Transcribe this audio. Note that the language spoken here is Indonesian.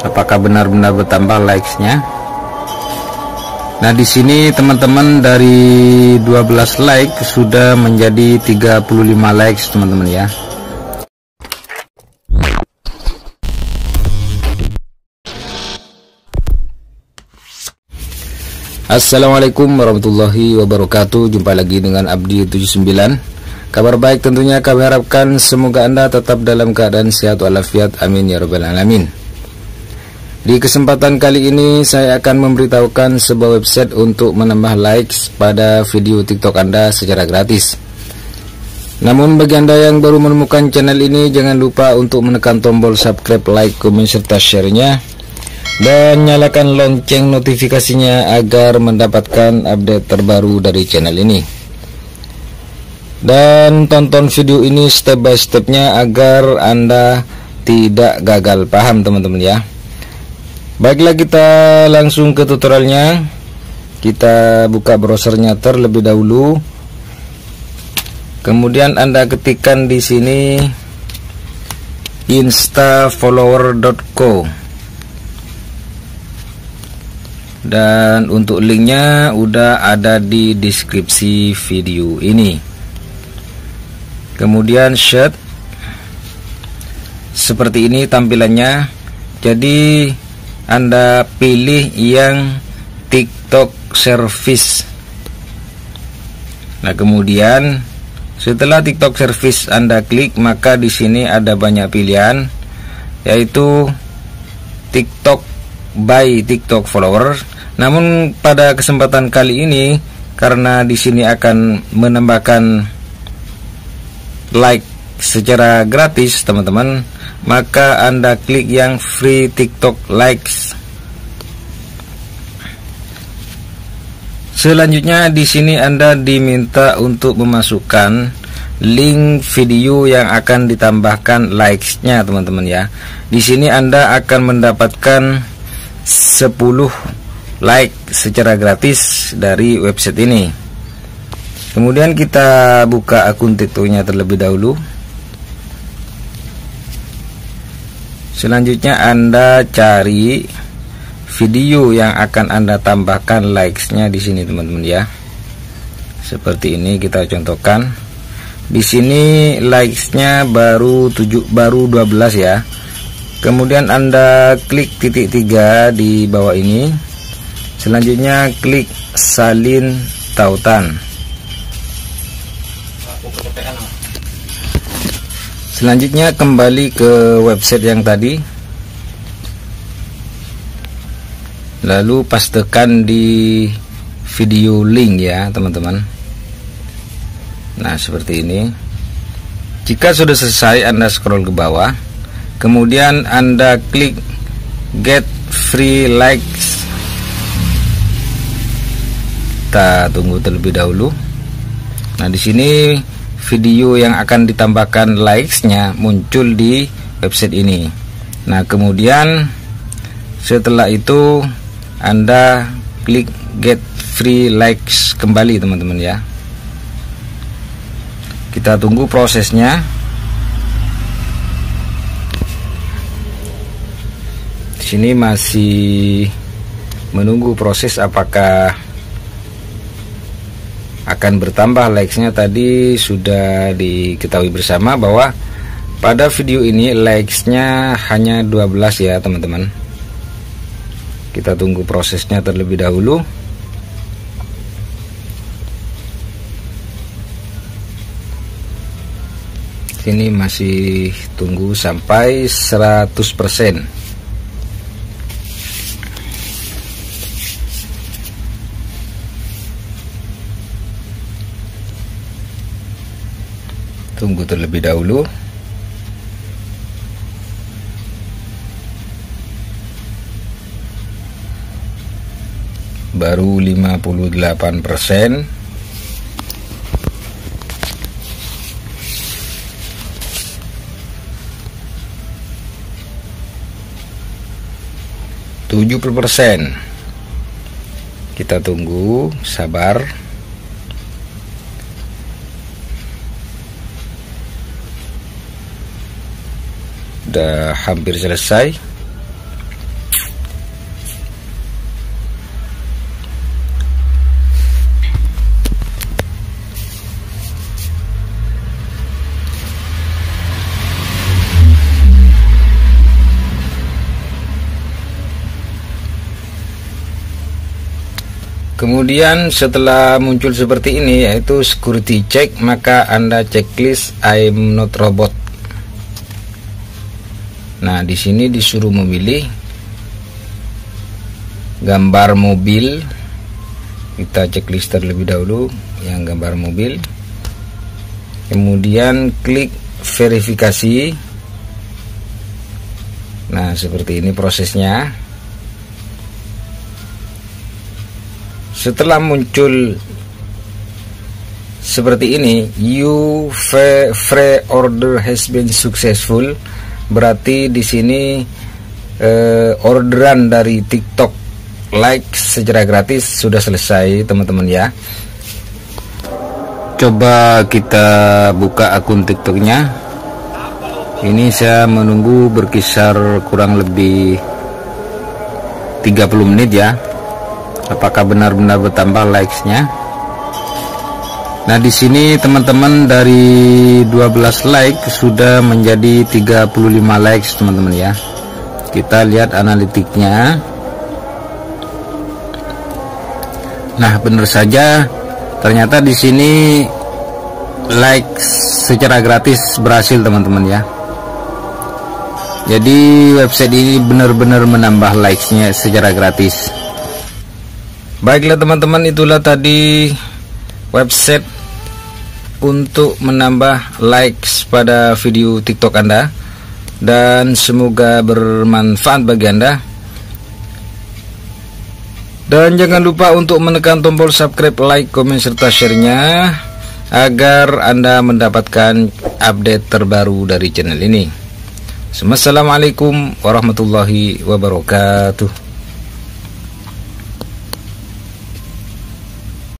apakah benar-benar bertambah likes-nya. Nah, di sini teman-teman dari 12 like sudah menjadi 35 likes teman-teman ya. Assalamualaikum warahmatullahi wabarakatuh. Jumpa lagi dengan Abdi 79. Kabar baik tentunya kami harapkan semoga Anda tetap dalam keadaan sehat walafiat, amin ya rabbal alamin. Di kesempatan kali ini saya akan memberitahukan sebuah website untuk menambah likes pada video TikTok Anda secara gratis. Namun bagi Anda yang baru menemukan channel ini, jangan lupa untuk menekan tombol subscribe, like, komen, serta share-nya, dan nyalakan lonceng notifikasinya agar mendapatkan update terbaru dari channel ini. Dan tonton video ini step by stepnya agar Anda tidak gagal paham teman-teman ya. Baiklah, kita langsung ke tutorialnya. Kita buka browsernya terlebih dahulu. Kemudian Anda ketikkan di sini instafollower.co. Dan untuk linknya udah ada di deskripsi video ini. Kemudian search, seperti ini tampilannya. Jadi Anda pilih yang TikTok service. Nah, kemudian setelah TikTok service Anda klik, maka di sini ada banyak pilihan, yaitu TikTok by TikTok follower. Namun pada kesempatan kali ini, karena di sini akan menambahkan like secara gratis teman-teman, maka Anda klik yang free TikTok likes. Selanjutnya di sini Anda diminta untuk memasukkan link video yang akan ditambahkan likes-nya teman-teman ya. Di sini Anda akan mendapatkan 10 like secara gratis dari website ini. Kemudian kita buka akun TikToknya terlebih dahulu. Selanjutnya Anda cari video yang akan Anda tambahkan likes-nya di sini teman-teman ya. Seperti ini kita contohkan. Di sini likes-nya baru 12 ya. Kemudian Anda klik titik 3 di bawah ini. Selanjutnya klik salin tautan. Selanjutnya kembali ke website yang tadi, lalu pastekan di video link ya teman-teman. Nah, seperti ini. Jika sudah selesai, Anda scroll ke bawah, kemudian Anda klik get free likes. Kita tunggu terlebih dahulu. Nah, di sini video yang akan ditambahkan likes-nya muncul di website ini. Nah, kemudian setelah itu Anda klik get free likes kembali teman-teman ya. Kita tunggu prosesnya. Di sini masih menunggu proses apakah akan bertambah likes-nya. Tadi sudah diketahui bersama bahwa pada video ini likes-nya hanya 12 ya teman-teman. Kita tunggu prosesnya terlebih dahulu. Ini masih tunggu sampai 100%. Tunggu terlebih dahulu. Baru 58%. %. Kita tunggu, sabar. Udah hampir selesai. Kemudian setelah muncul seperti ini, yaitu security check, maka Anda checklist I'm not robot. Nah, di sini disuruh memilih gambar mobil. Kita checklist terlebih dahulu yang gambar mobil. Kemudian klik verifikasi. Nah, seperti ini prosesnya. Setelah muncul seperti ini, free order has been successful, berarti di sini orderan dari TikTok like secara gratis sudah selesai, teman-teman ya. Coba kita buka akun TikToknya. Ini saya menunggu berkisar kurang lebih 30 menit ya. Apakah benar-benar bertambah likes-nya? Nah, di sini teman-teman dari 12 like sudah menjadi 35 likes, teman-teman ya. Kita lihat analitiknya. Nah, benar saja ternyata di sini like secara gratis berhasil, teman-teman ya. Jadi website ini benar-benar menambah likes-nya secara gratis. Baiklah teman-teman, itulah tadi website untuk menambah likes pada video TikTok Anda, dan semoga bermanfaat bagi Anda. Dan jangan lupa untuk menekan tombol subscribe, like, komen, serta share-nya agar Anda mendapatkan update terbaru dari channel ini. Assalamualaikum warahmatullahi wabarakatuh.